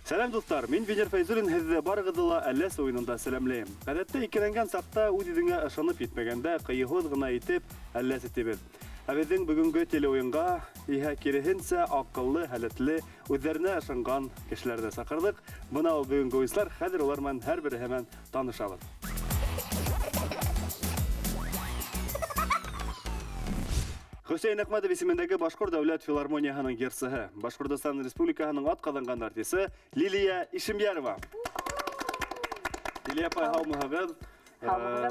Сәлем достар, мен Венер Файзулин һезде барыгызла әлләс ойынында сәламләйем. Гадәттә икеләнгән сакта үз-үзеңә ышанып җитмәгәндә кыйыгыз гына итеп әлләс итебез. Ә безнең бүгенге телеойынга иһә киреһенчә акыллы, һәләтле, үзләренә ышанган кешеләрне сакырдык. Бына ул бүгенге уйышлар, хәзер улар белән һәрбере һәман танышабыз. Хөсейн Әхмәтов исемендәге Башкорт дәүләт филармонияһының герцеһе, Башкортстан Республикаһының атказанган артисты Лилия Ишемьярова. Лилия апай, һаумыһыз.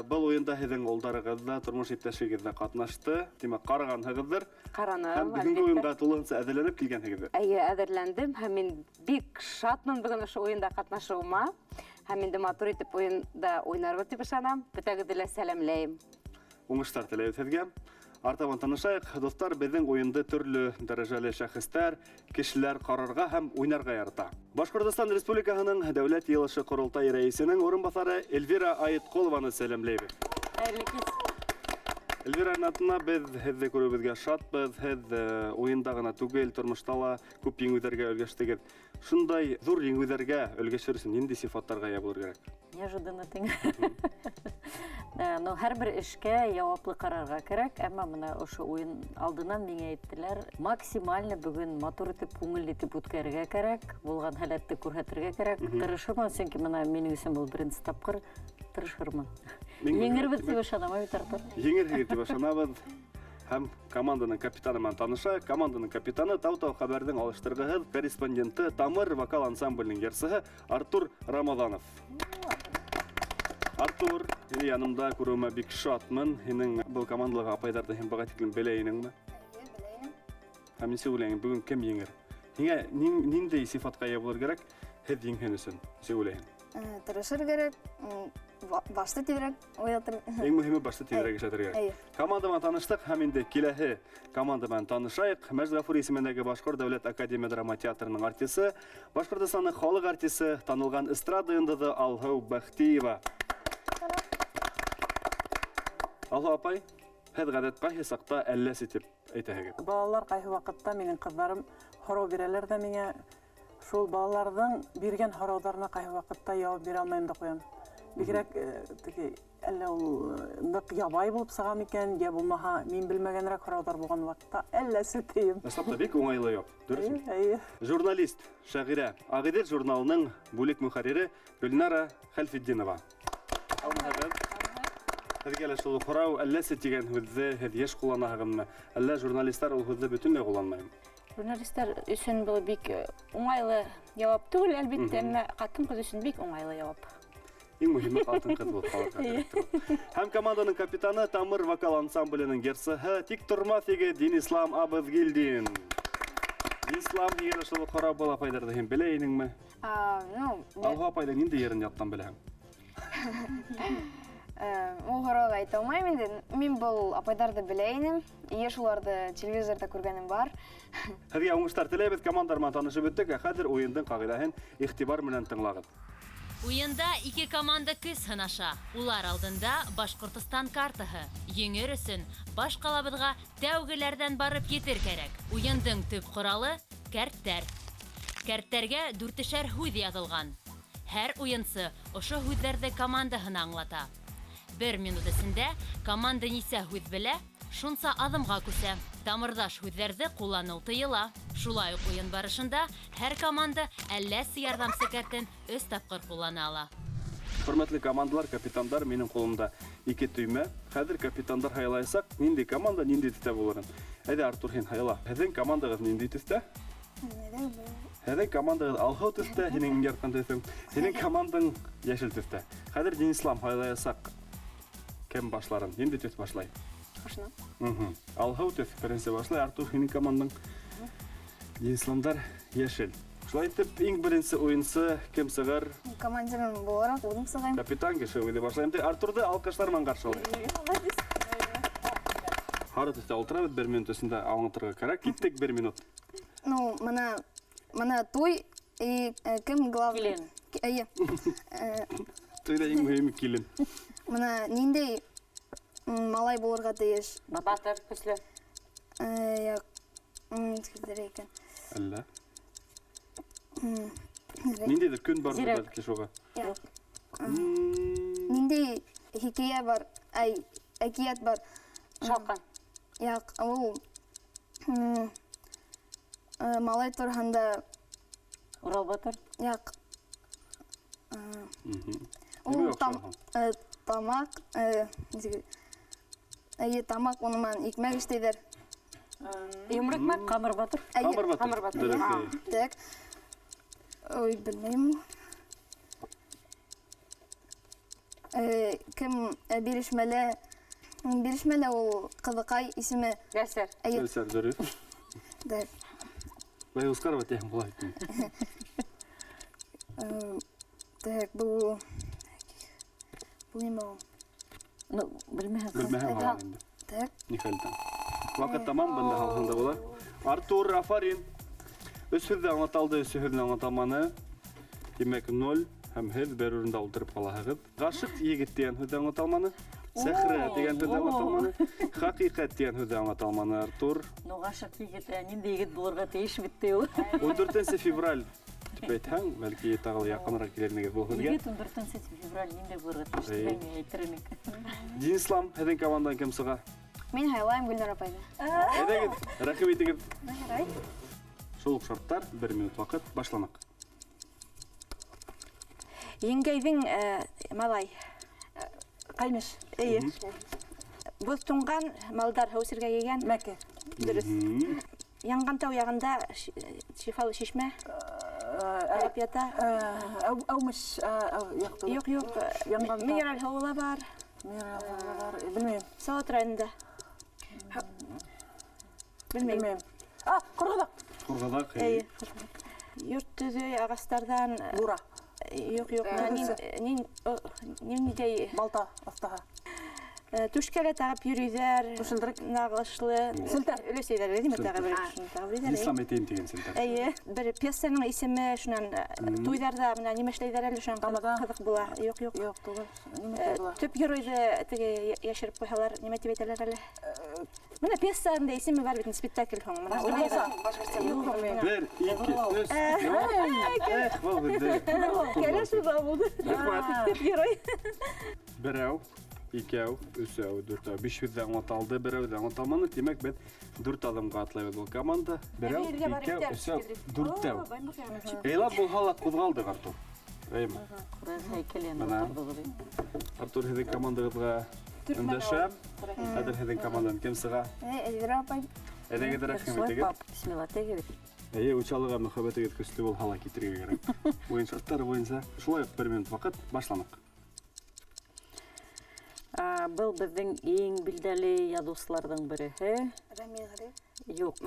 Был уенда һеҙҙең улдарығыҙ да, тормош иптәшегеҙ дә ҡатнашты. Тимәк, ҡарағанһығыҙҙыр. Ҡараным, һәм бүгенге уйынға тулыһынса әҙерләнеп килгәнһегеҙҙер. Әйе, әҙерләндем һәм мин бик шатмын бүген ошо уйында ҡатнашыуыма. Һәм инде матур итеп уйында уйнарбыҙ дип ышанам. Бөтәгеҙҙе лә сәләмләйем. Уңыштар теләйбеҙ һеҙгә. Артабан танышайыҡ. Достар, беҙҙең уйынды төрлө дәрәжәле шәхестәр, кешеләр ҡарарға һәм уйнарға ярата. Башҡортостан Республикаһының Дәүләт Йыйылышы Ҡоролтай рәйесенең урынбаҫары Эльвира Айытҡолованы сәләмләйбеҙ. Хәйерле кис. Эльвира Айнатовна, беҙ һеҙҙе күреүебеҙгә шатбыҙ. Һеҙ уйында ғына түгел, тормошта ла күп еңеүҙәргә өлгәштегеҙ. Шундай ҙур еңеүҙәргә өлгәшер өсөн ниндәй сифаттарға ия булырға кәрәк? Неожиданно тиң. Һәр бер эшкә яуаплы ҡарарға кәрәк, әммә менә ошо уйын алдынан миңә әйттеләр, максимально бүгін матур итеп, күңел итеп үткәрергә кәрәк, булған һәләтте күрһәтергә кәрәк. Тырышырмын, сөнки менә минең өсөн был беренсе тапҡыр тырышырмын. Еңербеҙ дип ышанам бит Артур. Еңерһегеҙ дип ышанабыҙ. Һәм команданың капитаны менән танышайыҡ. Команданың капитаны Тау-Тау хәбәрҙең алыштырғыһыҙ корреспонденты Тамыр вокал ансамблінің герцеһе Артур Рамаҙанов. Артур, һине янымда күреүемә бик шатмын. Һинең был командалағы апайҙарҙы һин быға тиклем белә инеңме? Беләйем. Һәм нисек уйлайһың, бүгін кем еңер? Һиңә ниндәй сифатҡа ия булыр кәрәк һеҙ еңһен өсөн? Нисек уйлайһың? Тырышыр кәрәк, башты тиҙерәк уйлатыр. Иң мөһиме башты тиҙерәк эшләтергә. Команда менән таныштык һәм инде киләһе команда менән танышайыҡ. Мәжгафур исемендәге Башҡорт дәүләт академия драма театрының артисы, Башҡортостанның халыҡ артисы, танылған эстрада йондоҙы Алһыу Бәхтиева. Алһыу апай, һеҙ ғәҙәт ҡайһы саҡта әлләс итеп әйтәһегеҙ? Балалар ҡайһы ваҡытта минең ҡыҙҙарым һорау бирәләр ҙә миңә. Шул балаларҙың биргән һорауҙарына ҡайһы ваҡытта яуап бирә алмайым да ҡуям. Бигерәк әллә ул ныҡ ябай булып сыға микән, йә булмаһа мин белмәгәнерәк һорауҙар булған ваҡытта әлләсе тейем. Ыслап та бик уңайлы яуап. Дөрөсмө? Эйе. Журналист, шағирә, Ағиҙел журналының бүлек мөхәррире Гөлнара Хәлфетдинова. Һеҙгә лә шул һорау әлләсе тигән һүҙҙе һеҙ йыш ҡулланаһығыҙмы? Әллә журналистар ул һүҙҙе бөтөнләй ҡулланмаймы? Журналистар өсөн был бик уңайлы яуап түгел, әлбиттә, әммә ҡатын-ҡыҙ өсөн бик уңайлы яуап. Иң мөһиме ҡатын-ҡыҙ булып ҡалырға кәрәк. Һәм команданың капитаны Тамыр вокал ансамблінің герцеһе Тиктормаҫ егет Динислам Абыҙгилдин. Динислам, һиңә шул һорау был апайҙарҙы һин белә инеңме? Алһыу апайҙың ниндәй ерен яттан беләһең? Ул һорауға әйтә алмайым инде. Мин был апайҙарҙы белә инем. Йыш уларҙы телевизорҙа күргәнем бар. Һеҙгә уңыштар теләйбеҙ, командар менән танышып бөттөк, ә хәҙер уйындың ҡағиҙаһын иғтибар менән тыңлағыҙ. Уйында ике команда көс һынаша. Улар алдында Башҡортостан картаһы. Еңер өсөн баш ҡалабыҙға тәүгеләрҙән барып етер кәрәк. Уйындың төп ҡоралы — кәрттәр. Кәрттәргә 4-шәр һүҙ яҙылған. Һәр уйынсы ошо һүҙҙәрҙе командаһына аңлата. 1 минут эсендә команда нисә һүҙ белә, шунса аҙымға күсә. Тамырҙаш һүҙҙәрҙе ҡулланыу тыйыла. Шулай уҡ уйын барышында һәр команда әлләс ярҙамсы кәртен 3 тапҡыр ҡуллана ала. Хөрмәтле командалар, капитандар, минең ҡулымда 2 төймә. Хәҙер капитандар һайлаясаҡ, ниндәй команда ниндәй төҫтә булырын. Әйҙә, Артур, һин һайла. Һеҙҙең командағыҙ ниндәй төҫтә? Һеҙҙең командағыҙ Алһыу төҫтә, һинең яртҡан төҫөң. Һинең командаң йәшел төҫтә. Хәҙер Динислам һайлаясаҡ. Кем башларын? Ниндәй төҫ башлай? Ошоно. Алһыу төҫ беренсе башлай. Артур, һинең командаң Динисламдар йәшел. Шулай итеп, иң беренсе уйынсы кем сығыр? Командирым булараҡ үҙем сығайым. Капитан кеше үҙе башлайым. Артурҙы алҡыштар менән ҡаршылай. Һары төҫтә ултырабыҙ, 1 минут эсендә аңлатырға кәрәк. Киттек 1 минут. Мына туй, кем главный? Килен. Эйе. Тойҙа иң мөһиме килен. Мына ниндәй малай булырға тейеш? Батыр, көслө. Икән. Әллә? Ниндейдир күн бар Зирәк. бәлки шуға. Ниндей хикая бар, әкият бар. Шалкан. Яқ, ул малай турһында Урал Батыр. яқ. Неме Ул оҡшаһың? тамак, тамак онымен икмәк эшләйҙәр. Юмрык ма? Камыр Батыр. Камыр батыр. Камыр батыр. Дөрөҫ. Так. Ой, белмәйем. Кем бирешмәле ул ҡыҙыҡай исеме. Гәсәр. Сәлсәр дөрөҫ. Так. Бай ускарова тиһәң булай. Так, бұл нимә ул? Ну, белмәһәм. Белмәһәм һалған инде. Так. Нихәлдән. Ваҡыт тамам бында һалғанда була. Артур, Афарин. Өсһөҙҙө аңлаталды, өсөһөҙҙө аңлатаманы. Тимәк 0 һәм һеҙ бер урында ултырып ҡалаһығыҙ. Ғашиҡ егет тигән һүҙҙе аңлаталманы. Сәхрә тигән һүҙҙе аңлаталманы. Хәҡиҡәт тигән һүҙҙе аңлаталманы. Артур. Ну, ғашиҡ егет, ниндәй егет булырға тейеш бит ул. 14 февраль дип әйтһәң, бәлки тағы яҡыныраҡ килернегеҙ был һүҙгә. Егет 14 февраль ниндәй булырға тейеш дигән әйтермен. Динислам, һеҙҙең командан кем сыға? Мин һайлайым Гөлнар апайҙы. Әйҙәгеҙ, рәхим итегеҙ. Шул уҡ шарттар, 1 минут ваҡыт, башланыҡ. Еңгәйҙең малай. Ҡаймыш. Эйе. Боҙ туңған малдар һыу сиргә йыйгән. Мәке. Дөрөҫ. Янған тау яғында шифалы шишмә. Әрәп ята. Әумеш яҡты. Юҡ, юҡ. Янған тау. Минераль һыуы бар. Белмәйем. Салат районында. Белмәйем. Белмәйем. Ҡорғаҙаҡ. Ҡурғаҙаҡ, Эйе. Йорт төҙөй ағастарҙан. Бура. Юҡ, юҡ. Ниндәй Балта аҫтаһы. түшкәлә тағып йөрөйҙәр. Түшелдерек. Нағышлы. Селтәр. Өлөсәйҙәр, әйҙәме тағы бер тағып йөрөйҙәр. Динислам әйтәйем тигән селтәр. Эйе, бер пьесаның исеме шунан туйҙарҙа менә нимә эшләйҙәр әле шунан Тамада. ҡыҙыҡ була. Юҡ, юҡ. Юҡ, түгел. Нимә була? Төп геройҙы теге йәшереп ҡуйһалар, нимә тип әйтәләр әле? Менә пьесаның да исеме бар бит, спектакль һуң. Менә Бер, ике, өс. Эх, был һүҙҙе. Кәләше булды. Төп герой. Берәү, икәү, өсәү, дүртәү, 5 һүҙҙе аңлаталды, берәү ҙә аңлаталманы. Тимәк, беҙ 4 аҙымға атлайбыҙ был команда. Берәү, икәү, өсәү, дүртәү. Эйлап булһа ла ҡуҙғалдыҡ, Артур. Әйме? Бына. Артур, һеҙҙең командағыҙға өндәшә. Хәҙер һеҙҙең командан кем сыға? Эльвира апай. Әйҙәгеҙ рәхим итегеҙ. Бисмилла, тегеҙ. Эйе, учалыға мөхәббәтегеҙ көслө булһа ла китергә кәрәк. Уйын шарттары буйынса. Шулай уҡ 1 минут ваҡыт, башланыҡ. Был беҙҙең иң билдәле яҙыусыларҙың береһе. Рамил Ғариф. Юҡ.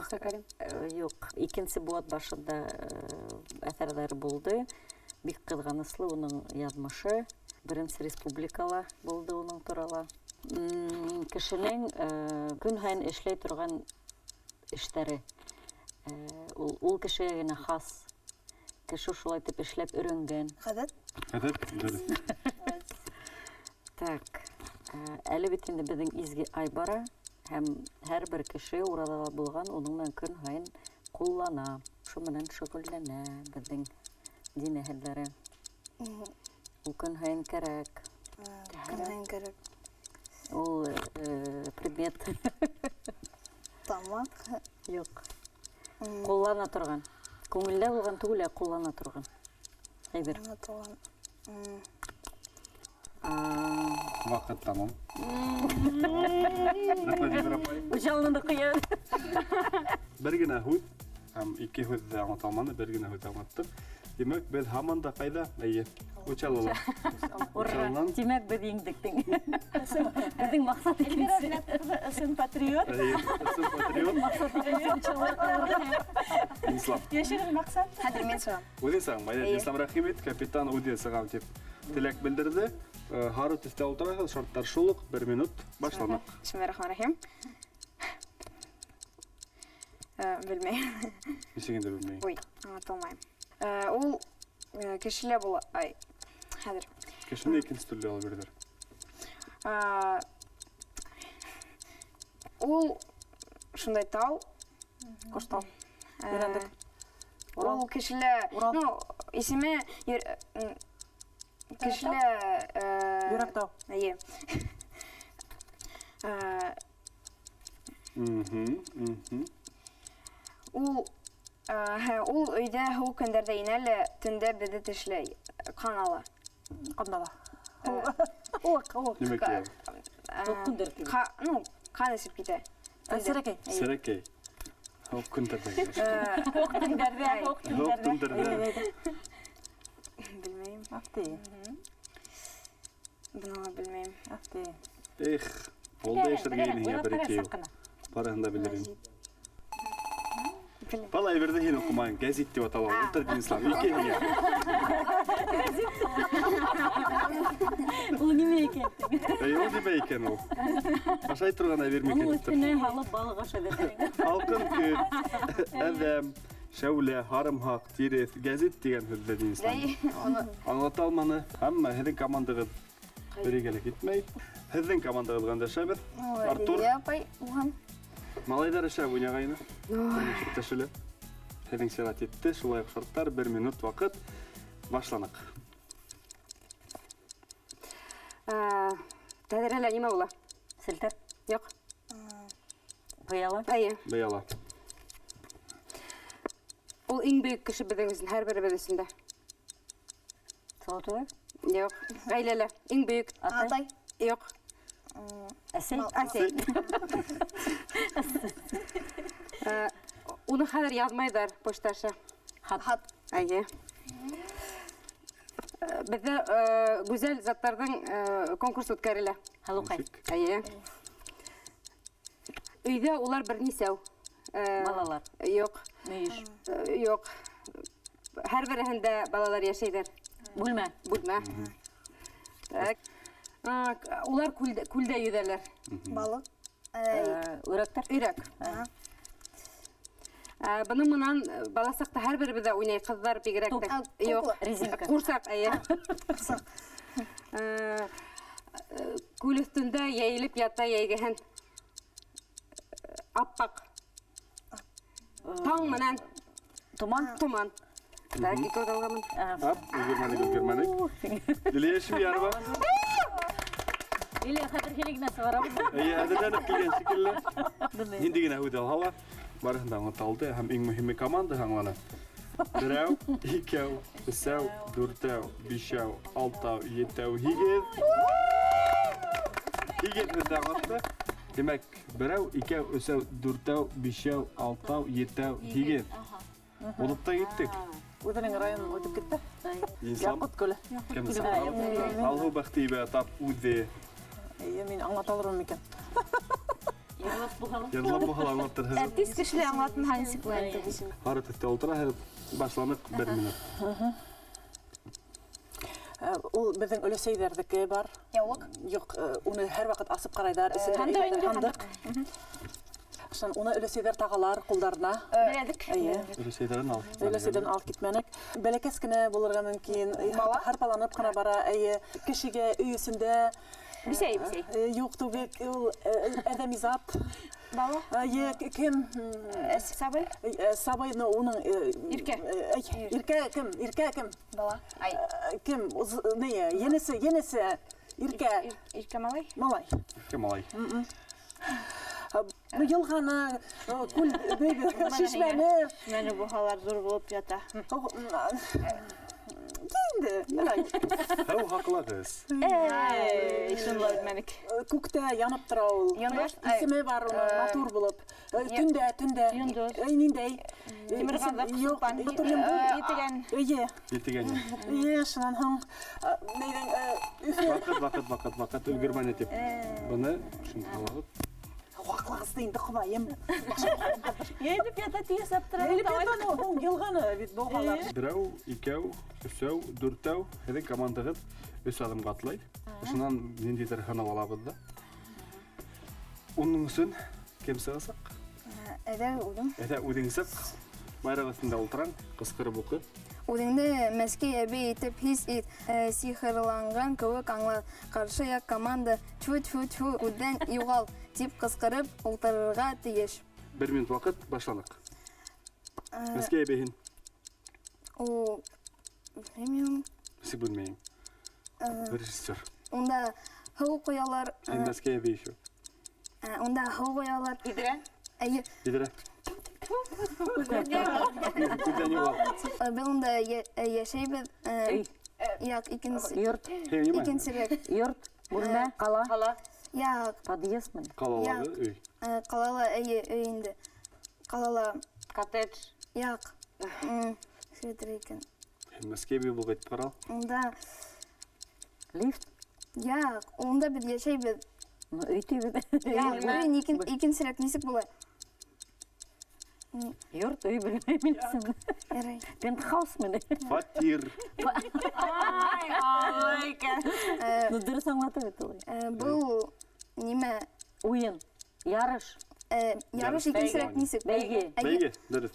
Юҡ. Икенсе быуат башында әҫәрҙәре булды. Бик ҡыҙғаныслы уның яҙмышы. Беренсе республикала булды уның турала. Кешенең көн һайын эшләй торған эштәре. Ул кешегә генә хас. Кеше шулай итеп эшләп өйрәнгән. Ғәҙәт. Хәҙер, дөрөҫ. Так. Әле бит инде беҙҙең изге ай бара, һәм һәр бер кеше ураҙа булған уның менән көн һайын ҡуллана. Шу менән шөғөлләнә беҙҙең дин әһелдәре. Ул көн һайын кәрәк. Көнһайын кәрәк. Ул предмет Тамак. юҡ. Ҡуллана торған. Күңелдә булған түгел, ҡуллана торған. Әйбер. Анатолан. Ваҡыт тамам. Жалынды ҡыйын. Бер генә һүҙ һәм 2 һүҙҙе аңлаталманы, бер генә һүҙ аңлаттыҡ. Тимәк, беҙ һаман да ҡайҙа? Эйе, Учалыла. Ура! Тимәк, беҙ еңдек. Беҙҙең маҡсат икенсе. Ысын патриот. Эйе, ысын патриот. Динислам. Йәшерен маҡсат. Хәҙер мин сығам. Үҙе сығам. Динислам рәхим ит, капитан үҙе сығам тип теләк белдерҙе. Һары төҫтә ултыраһығыҙ, шарттар шул уҡ, 1 минут, башланыҡ. Бисмиллахиррахманиррахим. Белмәйем. Нисек инде белмәйем. Ой, аңлаталмайым. Ул кешелә була. Ай, хәҙер. Кешене икенсе төрлө алып бирҙеләр. Ул шундай тау. Ҡоштау. Ул кешелә, ну, исеме кешеле Йөрәктау. әйе. Ул өйдә һәр көндәрдә инәле, төндә безне тешләй, канала. Каднала. Demek ki Ну, кан эсеп китә. Сәрәкәй. Serekey. Hop kunterden. Төндәрдә, Hop kunterden. Белмәйм. Афти. Буны белмәйм. Афти. Oldu yaşargayın ya bir iki yıl. Parahında bilirim. Vallahi bir de yine okumayın. Gazet diye atalar. Ultra İslam. İki yıl ya. Ул неме экен? O demeyken o. Aşağı turgana vermek Ул ettir. үстүнө алып балык аша берген. Halkın küt, edem, şevle, harımhak, tiret, gazet diyen hüzde İslam. Anlata almanı ama hedin komandagı birigele gitmeyi. Hedin komandagı ganda şabir. Artur, Апай, угам. malaylar şab oynagayını. Şirteşili. Hedin serat etti. Şulay şartlar 1 minut vakit. Başlanak. Тәдәрәлә нимә була? Селтер, Юк. пыяла. Әйе. Beyala. Ул иң бөек кеше беҙҙең һәр беребеҙ өсөндә. Салатуга, Юк. Ғаиләлә иң бөек. Атай. Юк. әсәй. Әсәй. Уны хәҙер яҙмайҙар почташа. Хат. Әйе. Беҙҙә гүзәл заттарҙың конкурс үткәрелә. Халукай. Әйе. Өйҙә улар бер нисәү. Балалар. Юк. Мөйөш. Юк. Һәр береһендә балалар йәшәйҙәр. Бүлмә. Бүлмә. Так. Улар күлдә йөҙәләр. Балык. Үрәктәр. Өйрәк. Бының менән бала саҡта һәр беребеҙ дә уйнай, ҡыҙҙар бигерәк тә. Юк. Резинка. Ҡурсаҡ, әйе. Күл өҫтөндә йәйелеп ята йәйгеһен. Аппаҡ. Таң менән Туман. томан. Так, ике уҙалғамын. Hop, ülgürmenik. Dileyeşim yarıma. Или хәҙер һилегенә сығарабыҙ. Әдәдән килгән шикелле. Инде генә һүҙәл һала. Барыһында аңлатылды һәм иң мөһиме команда аңлана. Берәү, икәү, өсәү, дүртәү, бишәү, алтау, етәү, һигеҙ. Һигеҙ һүҙҙе аңлатты. Демәк, берәү, икәү, өсәү, дүртәү, бишәү, алтау, етәү, һигеҙ. Булып та киттек. Үҙенең район үтеп китте. Инсам Яҡут көлө. кем саҡлау. Алһыу бәхтибә тап үҙе. Әйе, мин аңлата алырмын микән? Йырлап буһалар. Йырлап бу һала аңлаттыр. Артист кешеле аңлатма һәнси булды. Ары төҫтә ултыра, һәр башланык 1 минут. Ул беҙҙең өләсәйҙәрҙеке бар. Яулык. Юк, уны һәр ваҡыт асып ҡарайҙар. Һандыҡ. Уны өләсәйҙәр тағалар ҡулдарына. Беләдек. Әйе. Өләсәйҙәрен ал. Өләсәйҙән алып китмәнек. Бәләкәс кенә булырға мөмкин. Һарпаланып ҡына бара. Әйе. Кешегә өй эсендә. Бисәй. Юк түгел, ул әҙәми зат. Бала. Әйе, кем? Сабый. Сабый, уның... Иркә. Иркә кем? Бала. Ай. Кем? Енесе. Иркә. Иркә малай. Малай. Кем алай? Йылғаны, шишмәне. Менә бу халар зур булып ята. Кенде, милай. Һәу хаҡлағыз. Ишенләр мәник. Күктә янып тора ул. Йондоз. Исеме бар уның, матур булып. Төндә. Йондоз. Ниндәй? Тимерганда Юк, матур йондоз. Итегән. Эйе. Етегән. Шунан һуң, Ваҡыт өлгөрмәне тип. Быны шуны алып. Ваҡлағызды инде Хоҙайым. Йәйдеп ята тиесәп тора. Йылғаны бит был халар. Берәү, икәү, өсәү, дүртәү. Һеҙҙең командағыҙ 3 адымға атлай. Шунан ниндәйҙер һынау алабыҙ да. Уның өсөн кем сығасаҡ? Әдә үҙем. Әйҙә үҙең сыҡ. Байраҡ өҫтөндә ултыраң, ҡысҡырып уҡы. Үҙеңде мәскәй әбей итеп хис ит, сихырланған кеүек аңла. Ҡаршы яҡ команда тфу-тфу-тфу күҙҙән юғал тип ҡысҡырып ултырырға тейеш. 1 минут ваҡыт, башланыҡ. Мәскәй әбейһен. Ул Bilmiyorum. Сик белмәйм. Режиссер. Онда һыу куялар. Син Мәскәү бейшү. Онда һыу куялар. Идре. Әйе. Бидре. Күдән юла. Без онда яшәйбез. Як икенче. Йорт, Икенчерәк. йорт, бүлмә, қала, Hala. Як подъездмы? Калалады өй. калала әйе өйінде. Калала Коттедж. як. Сөйтер екен. Мәскәү бей булып әйтеп карал. Онда Лифт, як. Онда біз яшәйбез. үй тибет. Өйін икенчерәк нисек була? Йорт, үй білмеймін. Ярай. Пентхаус мені. Фатир. Ну, дұрыс аңлатып еді олай. Бұл неме? Ойын, ярыш, Ярыш икенчерәк нисек? бәйге. Бәйге. Дөрес.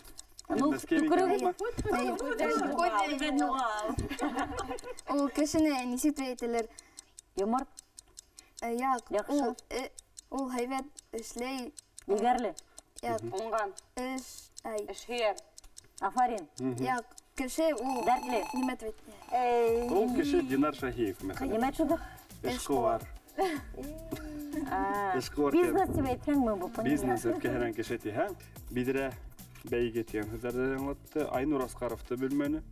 Ну, Мәскәү түкірігі. Ол кешене нисек дип әйтәләр? Йомарт, Як. Яхшы. Ул һәйбәт эшләй. егерлі, Як. Уңған. Эш. Ай. Эшһөйәр. афарин, Як. Кеше ул дәртлі. нимә дип әйтә? Ул кеше Динар Шаһиев мәсәлән. Немә шудық? Эшкуар. Эшкуар. Бизнес деп әйтсәң бұл Бизнес эткәһәрән кеше тиһә. Бидре бәйге тигән һүзләрдә аңлатты. Айнур Аскаровты белмәне.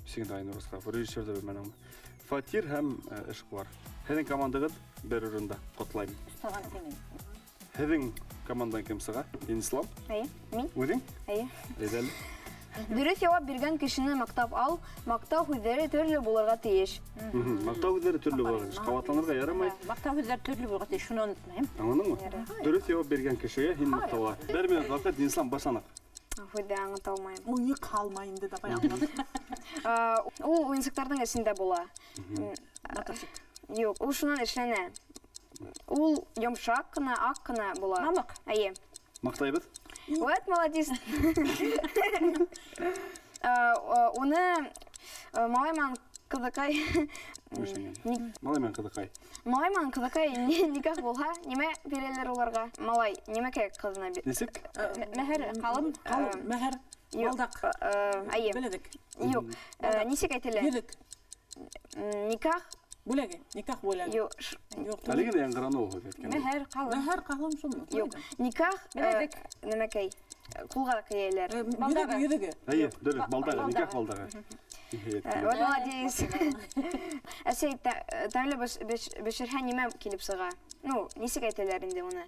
Син Айнур Аскаров режиссерды белмәнең. Фатир һәм эшкуар. Һеҙҙең командағыҙ бер урында ҡотлайым. Үстаған сенің. Һеҙҙең командан кем сыға? Инислам? Әйе. Мин. Үҙең? Әйе. Әйҙәле. Дөрөҫ яуап биргән кешене маҡтап ал. Маҡтау һүҙҙәре төрлө булырға тейеш. Маҡтау һүҙҙәре төрлө булыр. Ҡабатланырға ярамай. Мақтау һүҙҙәр төрлө булған, шуны онотмайым. Аңладыңмы? Дөрөҫ яуап биргән кешегә һин маҡтаула. Бер минут ваҡыт, Инислам, башланыҡ. Һүҙҙә аңлата алмайым. Уйы қалма инде давай аңлат. Ул уйынсыҡтарҙың эсендә була. Юҡ, ул шунан эшләнә. Ул йомшаҡ ҡына, аҡ ҡына була. Мамыҡ. Әйе. Маҡтайбыҙ. Вот, молодец. Уны малайман ҡыҙыҡай. Малай мен ҡыҙыҡай. Малайман ҡыҙыҡай никах булһа, нимә бирәләр уларға? Малай, нимә кәрәк ҡыҙына бир? Нисек? Мәһәр, ҡалым. Мәһәр, балдак, Әйе. беләҙек, Юҡ, нисек әйтелә? йөҙөк, Никах? бүләге, никах бүләге. Юҡ, Юҡ, Әлеге дә яңғыраны ул һүҙ әйткән. Мәһәр, ҡалым. мәһәр ҡалым шул. юҡ. Никах нәмәкәй? Ҡулға кейәләр. Йөҙөгө. Әйе, дөрөҫ, балдағы, никах балдағы. Вот, молодец. Әсәй, тәмле бешерһә нимә килеп сыға? Ну, нисек әйтәләр инде уны?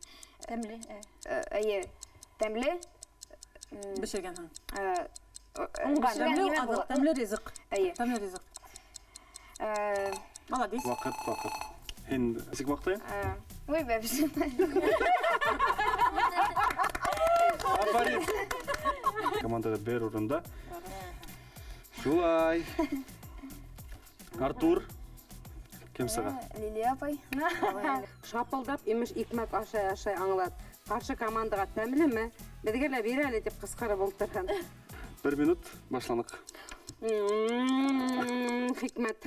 Тәмле. Әйе, тәмле. Бешергәнһең. Бешергән нимә була? Тәмле ризыҡ. Әйе. Тәмле ризыҡ. Молодец. Ваҡыт. Һин нисек маҡтайым? Ой, бәбисем. Афарин. Командаға бер урында. Шулай. Артур. Кем сыға? Лилия апай. Шапылдап имеш икмәк ашай аңлат. Ҡаршы командаға тәмлеме? Беҙгә лә бир әле дип ҡысҡырып ултырһын. 1 минут, башланыҡ. Хикмәт.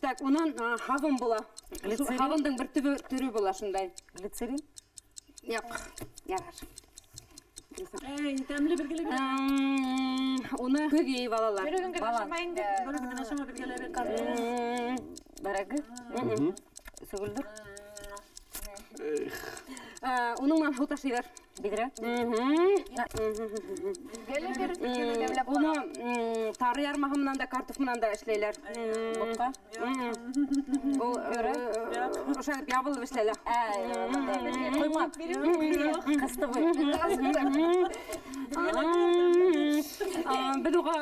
Так, унан һабын була. Һабындың бер төрө була шундай. Глицерин, Яҡ, ярар. Эй, тәмле бергәле бер. Уны көҙ йыйып алалар. бәрәге, сөгөлдөр, Уныңан һыу ташыйҙар. биҙрә, Уны тары ярмаһы менән да, картуф менән да эшләйләр. бутҡа, Ул ошо ябылып эшләләр. ҡоймаҡ, ҡыстыбый, Беҙ уға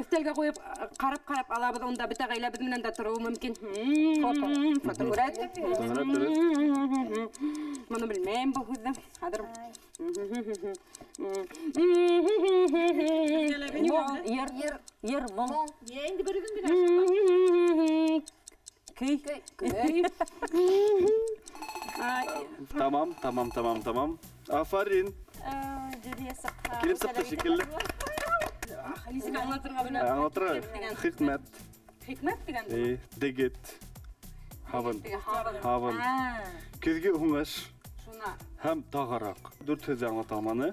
өҫтәлгә ҡуйып, ҡарап алабыҙ. Унда бөтә ғаиләбеҙ менән дә тороуы мөмкин. Фотограф. Мыны белмәйем был һүҙҙе. Хәҙер. ер, моң, көй, Tamam. Афарин. Килеп сыҡты шикелле. Нисек аңлатырға белә? Аңлатырға. Хикмәт. Хикмәт дигән. Дегет. Һабын. Һабын. Һабын. Көҙгө уңыш. Шуна. Һәм тағараҡ. 4 һүҙ аңлата алманы.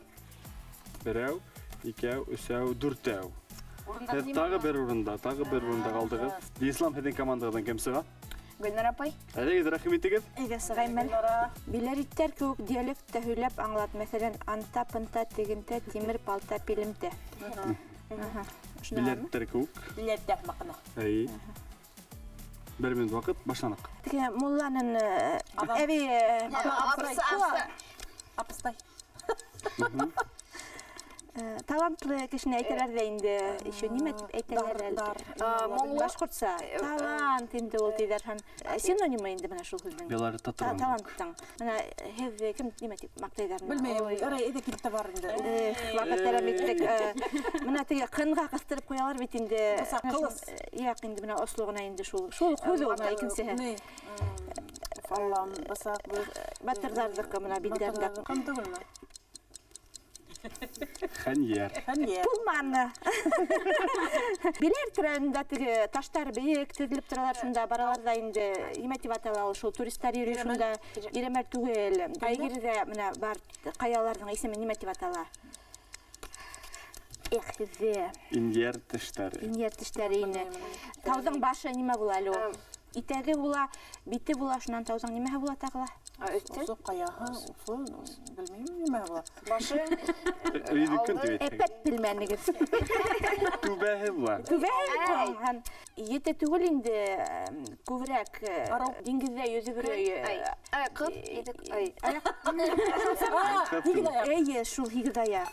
Берәү. икәү, өсәү, дүртәү. Һеҙ тағы бер урында қалдығыз. Ислам һеҙҙең командағыҙҙан кем сыға? Гөлнар апай. Әлегеҙ рәхимитегеҙ. Әйҙә сығайым. Биләриттәр кеүек диалектта һөйләп аңлат. Мәҫәлән, анта, пынта, тегентә, тимер, балта, пилемтә. Билеттер күк. Билеттер маҡына. Әй. 1 минут ваҡыт, башланыҡ. Теге мулланын әби Апыстай. талантлы кешене әйтәләр ҙә инде. Еще нимә тип әйтәләр әле? Башҡортса. Талант инде ул тиҙәр. Синонимы инде менә шул һүҙҙең. Белары татырған. Таланттың. Менә һеҙ кем нимә тип маҡтайҙар? Белмәйем. Ярай, әйҙә килеп тә бар инде. Ваҡыт тәләп иттек. Менә теге ҡынға ҡыҫтырып ҡуялар бит инде. Ҡылыс. Яҡ инде менә ослоғына инде шул. Шул һүҙ ул менә икенсеһе. Аллам, бысаҡ был. Батырҙарҙыҡы менә билдәрендә. Ҡын түгелме? Хәнйәр. Хәнйәр. Пулманы. Биләр тирәһендә теге таштар бейек теҙелеп торалар, шунда баралар да инде нимә тип аталар шул туристтар йөрөй шунда. Иремәр түгел. Әйгерҙә менә бар ҡаяларҙың исеме нимә тип атала? Эхҙе. Инйәр тештәре. Инйәр тештәре ине. Тауҙың башы нимә була әле ул? Итәге була, бите була, шунан тауҙың нимәһе була тағы ла? Усу ҡаяһы, усу, белмәйем нимә була. Башы. Өйҙө көн тип әйтә. Әпәт белмәнегеҙ. Түбәһе була. Түбәһе ете түгел инде күберәк диңгеҙҙә йөҙөп Ҡыҙ, едек, Эйе, шул һигеҙ аяҡ.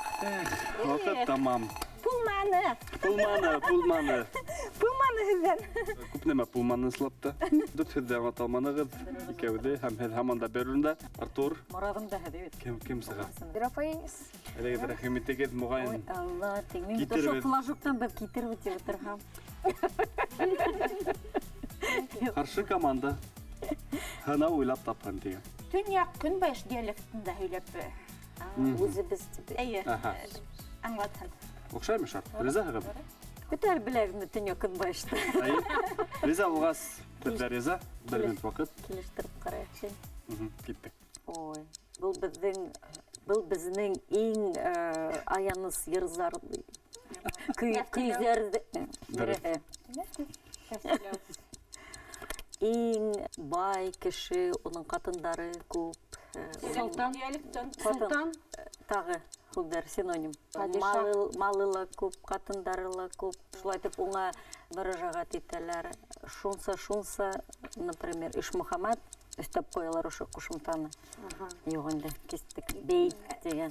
Ваҡыт тамам. Пулманы. Пулманы. Пулманы һеҙҙән. Күп нәмә пулманы ысылапты. 4 һеҙҙә аңлаталманығыҙ. Икәүҙе һәм һеҙ һаман да бер урында. Артур. Морадым да һеҙ бит. Кем сыға? Гөлнар апай. Әлегеҙ рәхимитегеҙ Ой, моғайын. Алла, тик мин бит Китербеҙ. ошо флажоктан бер китербеҙ тип утырһам. Ҡаршы команда. Һынау уйлап тапҡан тиген. Төньяҡ көнбайыш диалектында һөйләп. Үзебез тип. Эйе, Аха. аңлатһын. Оҡшаймы шарт? Ризаһығыҙ? Бөтәр беләгемде төньяҡ көнбайышты. Әйе. Риза булғас, беҙҙә риза. 1 минут ваҡыт. Килештереп ҡарайыҡ. Киттек. Ой, был безнең иң аяныс йырзар көйҙәрҙе. Иң бай кеше, уның ҡатындары күп. Солтан. Ҡатын. Тағы һүҙҙәр синоним. Малы ла күп, ҡатындары ла күп. Шулай итеп уңа мөрәжәғәт итәләр. Шунса, например, Ишмөхәмәт өҫтәп ҡуялар ошо ҡушымтаны. Юҡ инде, кистек. Бей дигән.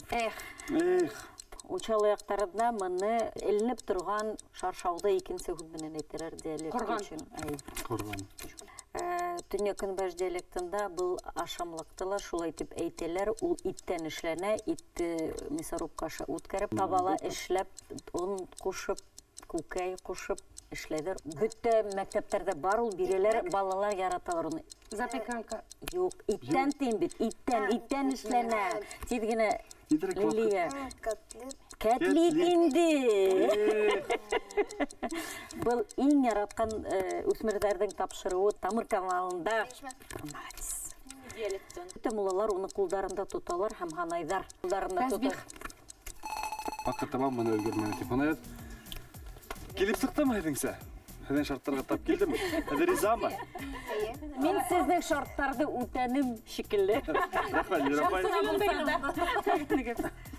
Учалы яҡтарында мыны эленеп торған шаршауҙы икенсе һүҙ менән әйтәләр диалект өсөн. Ҡорған. Төньяҡ көнбайыш диалектында был ашамлыҡты шулай итеп әйтәләр. Ул иттән эшләнә, итте мясорубка үткәреп, табала эшләп, он ҡушып, күкәй ҡушып эшләйҙәр. Бөтә мәктәптәрҙә бар ул бирәләр, балалар яраталар уны. Запеканка. Юҡ, иттән тиң бит, иттән эшләнә. Тиҙ генә Лилия. Кәтлит инде. Был иң яратҡан үҫмерҙәрҙең тапшырыуы Тамыр каналында. Бөтә муллалар уны ҡулдарында тоталар һәм һанайҙар. Ҡулдарында тоталар. Ваҡыт тамам мыны өлгөрмәне тип һанайыҙ. Килеп сыҡтымы һеҙҙеңсә? Һеҙҙең шарттарға тап килдеме? Һеҙ ризамы? Мин сезнең шарттарҙы үтәнем шикелле.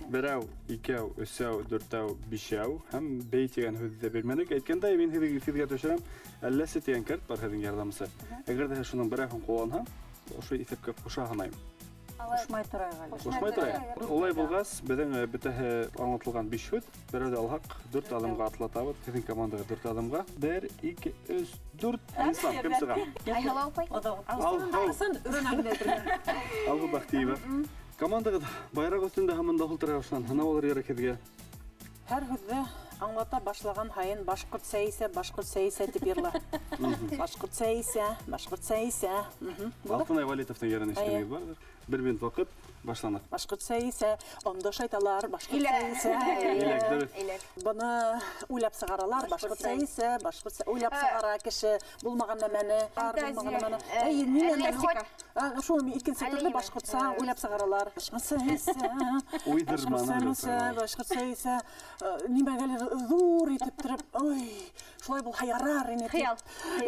Берәү, икәү, өсәү, дүртәү, бишәү һәм бей тигән һүҙҙе бирмәнек. Әйткәндәй, мин һеҙгә төшөрәм. Әлләсе тигән кәрт бар һеҙҙең ярҙамсы. Әгәр ҙә шуның берәүһен ҡулланһа, ошо иҫәпкә ҡуша һанайым. Ҡушмай торайыҡ. Ҡушмай торайыҡ. Улай булғас, беҙҙең бөтәһе аңлатылған 5 һүҙ. Берәүҙе алһаҡ, 4 аҙымға атлатабыҙ. Һеҙҙең командаға 4 аҙымға. 1, 2, 3, 4. Ислам, кем сыға? Айһала апай. Алғы Бахтиева. Командағыҙ байраҡ өҫтөндә һаман да һултыра башлаған. Һынау алыр кәрәк һеҙгә. Һәр һүҙҙе аңлата башлаған һайын башҡорт сәйсә тип йырла. Башҡорт сәйсә. Алтынай Валитовтың йырын ишетергеҙ барҙыр. 1 минут ваҡыт Башланық. Башкортса исә ондош айталар, башкортса исә Илек, дөрес. Буны уйлап сыгаралар, башкортса исә башкортса уйлап сыгара кеше булмаган нәмәне, булмаган нәмәне. Шул икенче төрле башкортса уйлап сыгаралар. Башкортса исә башкортса исә нимәгәлер зур итеп торып, ой, шулай бул хаярар ине.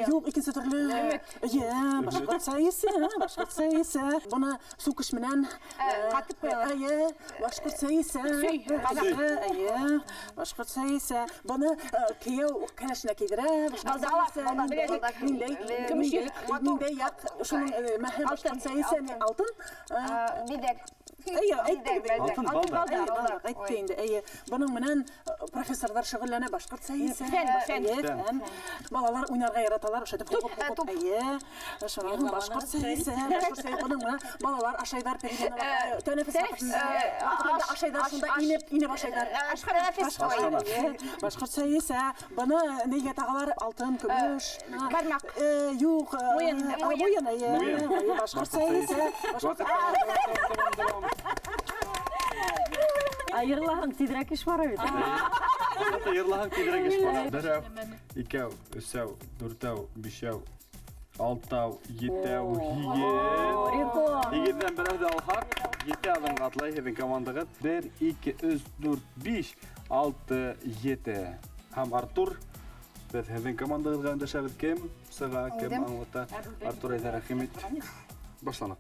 Юк, икенче төрле. Башкортса исә буны сукыш менән Катып куялар. Башкортса исә башкортса исә буны кияү кәләшенә кидерә. Миндә ят шуның башкортса исә алтын. Бидек. Алтын балдар. Әйтте инде. Буның менән профессорлар шөгыльләнә, башкортса исә. Балалар уйнарга яраталар, ошо дип хоп-хоп. Шуның башкортса исә, буның менән балалар ашайдар перегенә. Тәнәфес ашайдар, шунда инеп ашайдар. Башкортса исә, буны нигә тагалар алтын, көмеш. Бармак. Юк, муен. Башкортса исә, Айырлаһаң тидрәк иш бара бит. Йырлаһаң тидрәк иш бара. Берәү, икәү, өсәү, дүртәү, бишәү, алтау, етәү, һигез. Һигездән берәү дә алһак, 7 адымга атлай һеҙҙең командағыҙ. 1, 2, 3, 4, 5, 6, 7. Һәм Артур, беҙ һеҙҙең командағыҙға өндәшәбеҙ. Кем сыға, кем аңлата? Артур әйтә, рәхимет. Башланыҡ.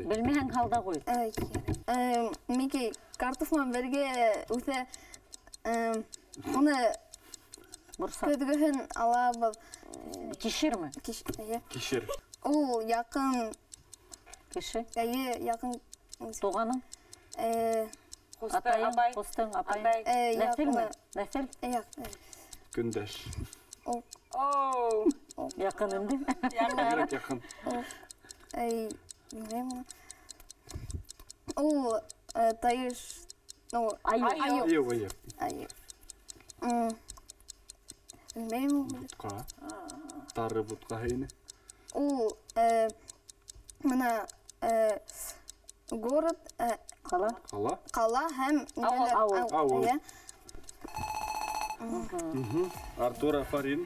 Белмәһәң һалда ҡуй. Микей, картуфман бергә үтә уны көҙгөһөн алабыҙ. Кишерме? Кишер. Ул яҡын... Кеше? Яҡын... Туғаның? Атайың, ҡустың, апайың? Нәҫелме? Нәҫел? Көндәш. Яҡын инде. Яҡын. Ул тайыш... Айыу. Білмеймін. Бутҡа. Тары бутҡа һейне. Ул мына город, ҡала һәм... Ауыл. Артур Афарин.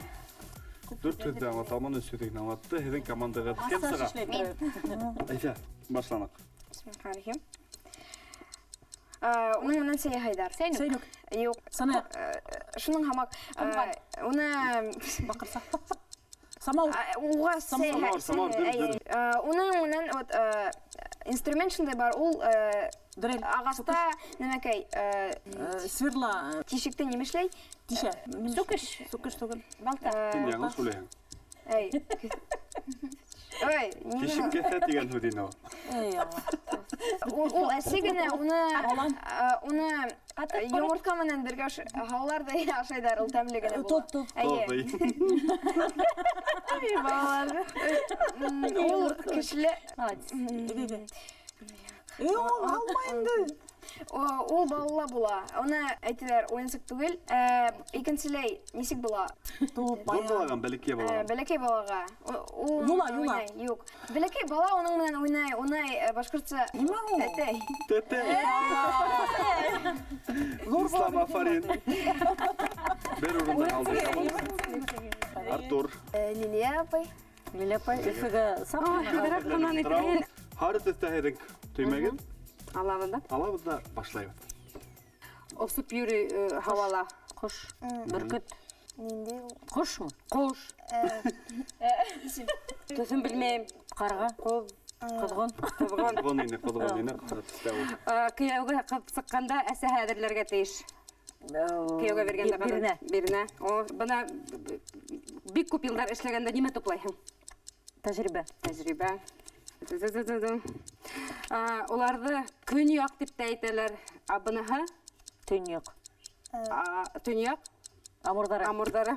400 аңлаталман өсөтөгөн аңлатты. Һеҙҙең командағыҙ кем сыға? Әйҙә, башланыҡ. Бисмиллахиррахманиррахим. Уның менән Сәйә Хайдар. Сәйнүк. Юк. Сана. Шуның һамак. Уны баҡырса. Самал. Уға Сәйә. Уның менән инструмент шундай бар. Ул ағаста нәмәкәй Свирла. Тишекте немешләй? Тише. Сукыш түгел. Балта. Һин яңылыш уйлайһың. Тишек кәҫә тигән һүҙ ине ул. Ул әсе генә уны йомортка менән бергә һаулар да ашайдар, ул тәмле генә була. Балалар. Ул кешеле. Ул балала була. Уны әйтәләр уйынсык түгел. Икенчеләй нисек була? Балалаган бәләкәй балага. Бәләкәй балага. Юла. Юк. Бәләкәй бала уның менән уйнай, башкортса әтәй. Ислам Афарин. Бер урындан алды. Артур. Лилия апай. Лилия апай, Өфөгә саҡ. Һары төҫтә һеҙҙең төймәгеҙ. Алабыҙ да башлайбыҙ. Осоп йөрөй һауала. Ҡош, бөркөт. Ниндәй ул? Ҡошмо? Ҡош. Төҫөн белмәйем. Ҡарға? Ҡоҙғон? Ҡоҙғон ине. Ҡара төҫтә ул. Кейәүгә сыҡҡанда әсәһе әҙерләргә тейеш. Кейәүгә биргәндә биренә. Бына бик күп йылдар эшләгәндә нимә туплайһың? Тәжрибә. Уларҙы көньяҡ дип тә әйтәләр. Быныһы? Төньяҡ. Төньяҡ? Амурҙары.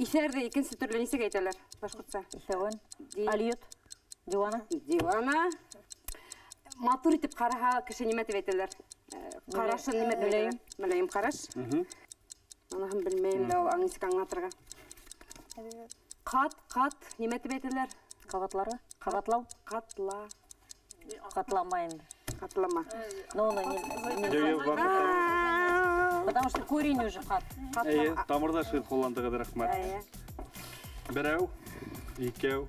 Иҫәрҙе икенсе төрлө нисек әйтәләр? Башҡортса. Иҫәүән. Алйот. Дивана. Дивана. Матур итеп ҡараһа, кеше нимә тип әйтәләр? Ҡарашын нимә тип әйтәләр? Мөләйем ҡараш. Уныһын белмәйем дә ул нисек аңлатырға. Қат, неме тип әйтәләр? Қабатларға? Қабатлау? Қатла. Қатлама енді. Қатлама. Ну, не. Жеу бар. Потому что корень уже қат. Тамырда шыйт қолландығы рахмат. Берәу, икәу,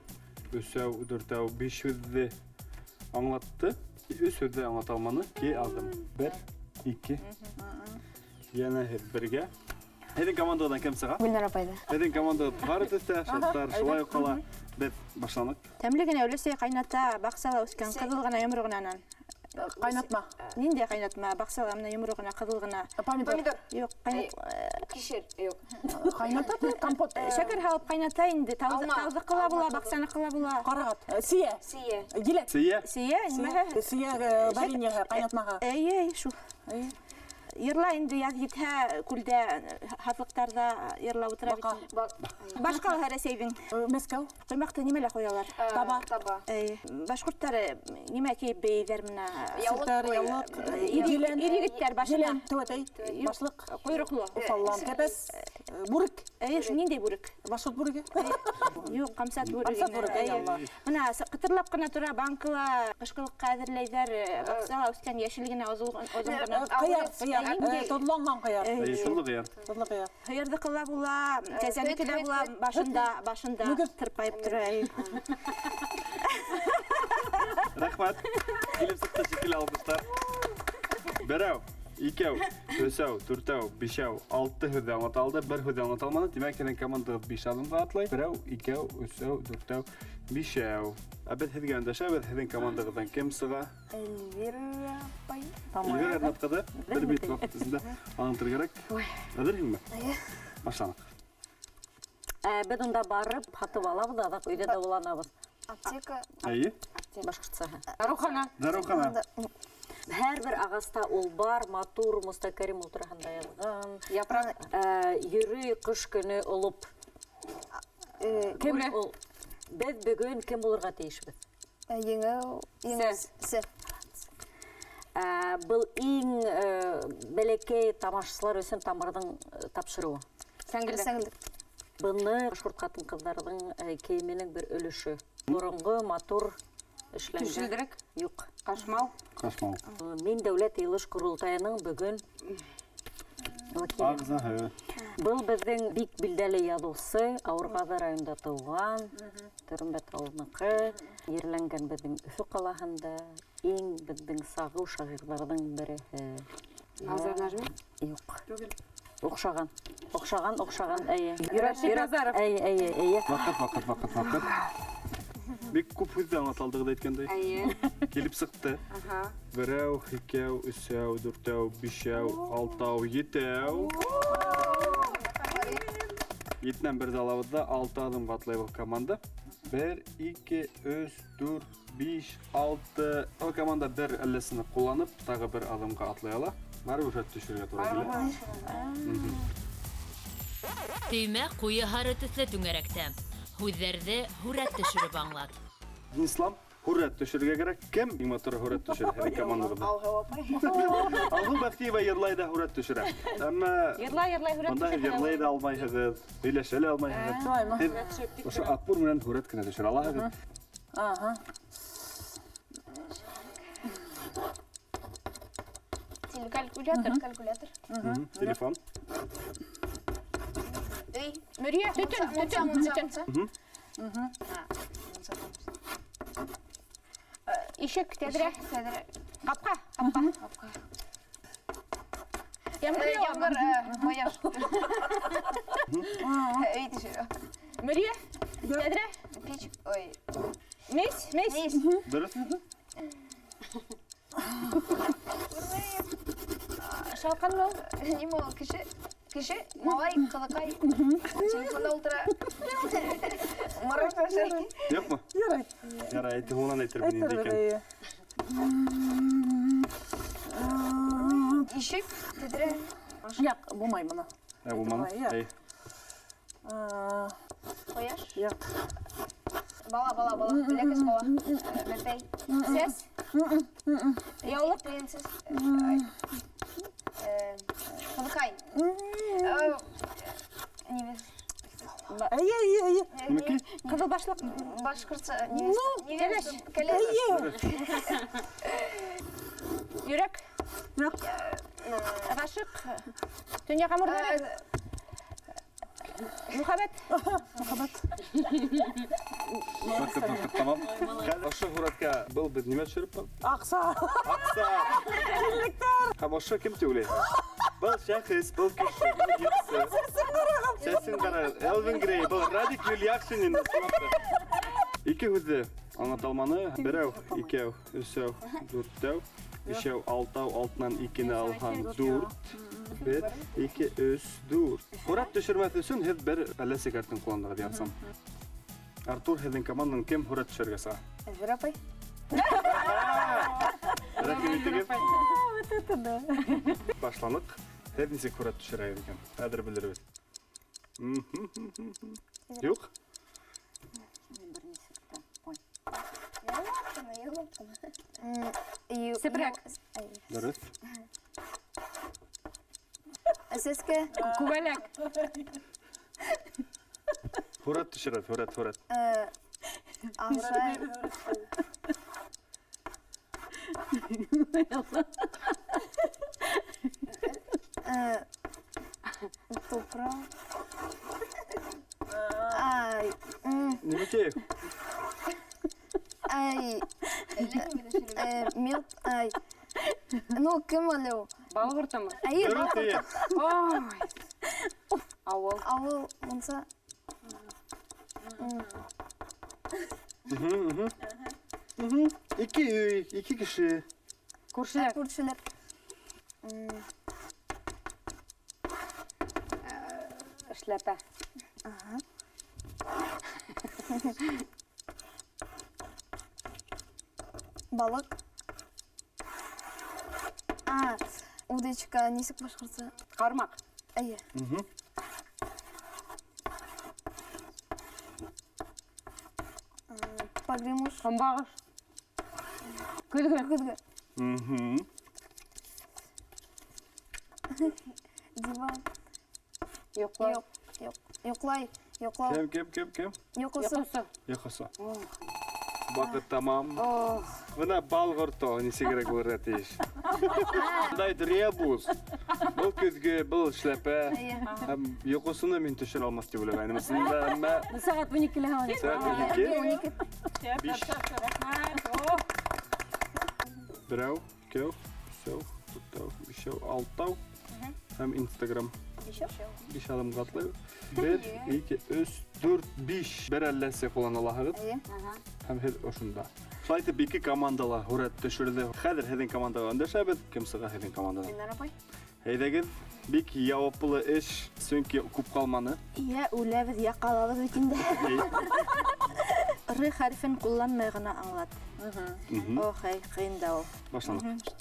өсәу, дүртәу, биш сөзді аңлатты. Өз сөзді аңлата алманы. Ке алдым. Бір, ике. Яна бірге. Һеҙҙең командадан кем сыға? Гүлнар апайда. Һеҙҙең командағыҙ бары төҫтә, шарттар, шулай уҡ ҡала. Беҙ башланыҡ. Тәмле генә өләсәй ҡайната, баҡсала үҫкән ҡыҙыл ғына йомро ғынан. Ҡайнатма. Ниндәй ҡайнатма, баҡсала менән йомро ғына, ҡыҙыл ғына. Помидор. Юҡ, ҡайнат. Кишер, юк. Ҡайната компот. Шәкәр һалып ҡайната инде, тауҙы ҡыла була, баҡсаны ҡыла була. Ҡарағат. Сия. Сие. Гиләк. Сейә. Сия, нимәһе? Сия вареньеһы, ҡайнатмаһы. Әй, шул. Йырла инде яҙ етһә, күлдә, һаҙлыҡтарҙа йырла ултыра бит. Башҡа Рәсәйҙең. Мәскәү. Ҡоймаҡты нимәлә ҡуялар? Таба. Башҡорттары нимә кейеп бейҙәр менә? Сиртәр, яулыҡ. Ир-егеттәр башына. Түәтәй. Башлыҡ. Ҡойроҡло. Уфаллам. Кәпәс. Бүрек. Шу ниндәй бүрек? Башҡорт бүреге. Юҡ, ҡамсат бүрек. Ҡамсат бүрек, Мына ҡытырлап ҡына тора банкала, ҡышҡылыҡҡа әҙерләйҙәр, баҡсала үҫкән йәшел генә оҙон ғына. Ҡыяр. Тоҙланған ҡыяр. Шулы ҡыяр. Тоҙло ҡыяр. Һыйырҙыҡы ла була, кәзәнеке лә була, башында тырпайып тора. Рәхмәт. Килеп сыҡты шикелле алҡыштар. Берәү, икәү, өсәү, дүртәү, бишәү, алты һүҙҙе аңлаталды, бер һүҙҙе аңлаталманы. Тимәк, һеҙҙең командағыҙ биш аҙымға атлай. Берәү, икәү, өсәү, дүртәү, бишәү. Ә беҙ һеҙгә өндәшәбеҙ. Һеҙҙең командағыҙҙан кем сыға? Эльвира апай. Эльвира Эрнат ҡыҙы. Бер бит ваҡыт эсендә аңлатыр кәрәк. Әҙерһеңме? Башланыҡ. Беҙ унда барып, һатып алабыҙ, аҙаҡ өйҙә дауаланабыҙ. Аптека. Әйе. Башҡортсаһы. Дарухана. Һәр бер ағаста ул бар, матур, Мустакәрим ултыраһында яҙған. Япрак. Йөрөй ҡыш көнө олоп. Кем ул? Беҙ бөгөн кем булырға тейешбеҙ? Еңеү. Был иң бәләкәй тамашсылар өсөн тамырҙың тапшырыуы. Сәңгелдек. Быны башҡорт ҡатын-ҡыҙҙарҙың кейеменең бер өлөшө. Боронғо матур эшләнгән. Түшелдерек. Юҡ. Ҡашмау. Ҡашмау. Мин Дәүләт Йыйылыш Ҡоролтайының бөгөн Ағзаһы. Был беҙҙең бик билдәле яҙыусы, Ауырғаҙы районында тыуған, Төрөмбәт ауылыныҡы, ерләнгән беҙҙең Өфө ҡалаһында, иң беҙҙең сағыу шағирҙарҙың береһе. Азар Нажми? Юҡ. Оҡшаған, әйе. Рәшит Назаров. Әйе. Ваҡыт. Бик күп һүҙҙе аңлаталдығыҙ әйткәндәй. Әйе. Килеп сыҡты. Берәү, икәү, өсәү, дүртәү, бишәү, алтау, етәү. Етнән берҙе алабыҙ, алты аҙымға атлай команда. 1, 2, 3, 4, 5, 6. Был команда бер әлләсене ҡулланып, тағы бер аҙымға атлай ала. Бары уже төшөргә тура килә. Төймә ҡуйы һары төҫлө түңәрәктә. Һүҙҙәрҙе һүрәт төшөрөп аңлат. Динислам, һүрәт төшөргә кәрәк. Кем иң матур һүрәт төшөрә һеҙҙең командағыҙҙа? Алһыу Бәхтиева йырлай да һүрәт төшөрә. Әммә Йырлай һүрәт бында һеҙ йырлай да алмайһығыҙ, һөйләшә лә алмайһығыҙ. Һеҙ ошо Акбур менән һүрәт кенә төшөрә алаһығыҙ. Калькулятор. Телефон. Мөрьә, төтөн. Ишек, тәҙрә. Ҡапҡа. Ямғыр, ҡояш. Өй төшөрө. Мөрьә, тәҙрә. Пич, ой. Мейс. Дөрөҫ. Шалҡанлы. Нимә ул кеше, малай, ҡыҙыҡай. Телефонда ултыра. Мороженое жрать. Юҡмы? Ярай, әйтте, һуңынан әйтермен инде икән. Ишек, тәҙрә. Яҡ, булмай бына. Булманы. Ҡояш. Бала. Бәләкәс бала. Бәпәй. Сәс. Яулыҡ. Принцесс. Ҡыҙыҡай. Әйе. Нимәке? башкортча. Йөрәк. Гашык. Дөнья гамурлары. Мөхәббәт. Вакыт, тамам. Ошо хуратка был бит ниме төшүрүп бар? Ақса. Һәм ошо ким түгел? Был шәхес, был кеше, был егет. Сәсен кара, Элвин Грей, был Радик Юльякшин. Ике үзе аңлатылманы. Берәү, икәү, өсәү, дүртәү, бишәү, алтау, алтынан икене алган дүрт. 1, 2, 3, 4. Хурат төшермәс өчен һез бер әлләсе картын кулландыгы диярсам. Артур, һезнең команданың кем хурат төшергә сыга? Әзер апай. Башланык. Һез нисек хурат төшерә икән? Хәзер белербез. Юк? Себрәк. Дөрес. Сәскә. Күбәләк. Хурат төшерә, хурат. Аңшай. Тупра. Ай. Ниме? Ай. Мед. Ай. Ну, кем алу? Балгыртымы? Ай, Дөрес. Ой. Авыл. Авыл монса. Ике үй, ике кеше. Күршеләр. Күршеләр. Эшләпә. Балык. Удочка, нисек башкортса? Кармак. Әйе. Погремуш. Камбагыш. Көдгө. Диван. Йоклау. Йоклай. Йоклау. Кем? Йокысы. Йокысы. Вакыт тамам. Мына балгырто, несе керек булырга тиеш. Мындай ребус. Бул көзгө, бул эшләпә. Һәм йокысыны мин төшерә алмас дип уйлаган. Әмма Сәгать 12-ле һаваны. сәгать 12. Берәү, икәү, өчәү, дүртәү, бишәү, алтау. Һәм Instagram. Биш адым катлы. 1, 2, 3, 4, 5. Бер әлләсе кулланалаһыгыз. Һәм һез ошында. Шулай итеп ике командала хурат төшерде. Хәзер һезнең командага өндәшәбез. Кем сыга һезнең командадан? Миннәр апай. Әйдәгез, бик яуаплы эш, чөнки күп калманы. Я үләбез, я калабыз бит инде. Р хәрфен кулланмай гына аңлат. Охай, кыйындау. Башланык.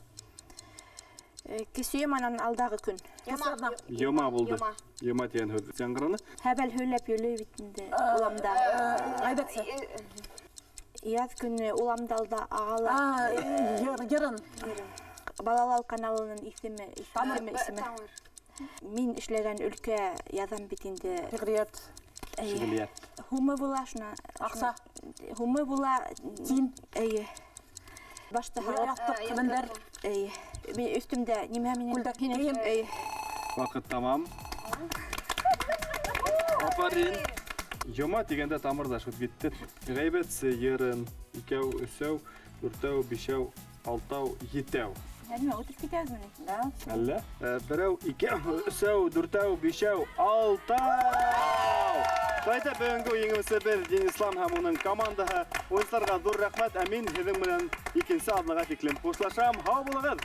Кесүйем анан алдагы күн. Йома булды. Йома дигән һүз яңгыраны. Хәбәл һөйләп йөрөй бит инде уламда. Айдатса. Яз көне уламдалда агалар. Ярын. Балалар каналының исеме. Мин эшләгән өлкә язам бит инде. Фигрият. Шигылият. Humы була шуна. Акса. Humы була тин. Әйе. Башта Аяктык мендәр. әйе. Мен өстемдә нимә минем? Күлдәк кием. Әйе. Вакыт тамам. Афарин. Йома дигәндә тамырда шут битте. Гайбәт йырын, икәү, өсәү, дүртәү, бишәү, алтау, етәү. Нимә үтеп китәсезме? Да. Әллә? Берәү, икәү, өсәү, дүртәү, бишәү, алтау. Шулай итеп бүгенге уенебезне без Денислам һәм уның командаһы уенчыларга зур рәхмәт. Ә мин һезнең белән икенче адныга тиклем хушлашам. Һау булыгыз.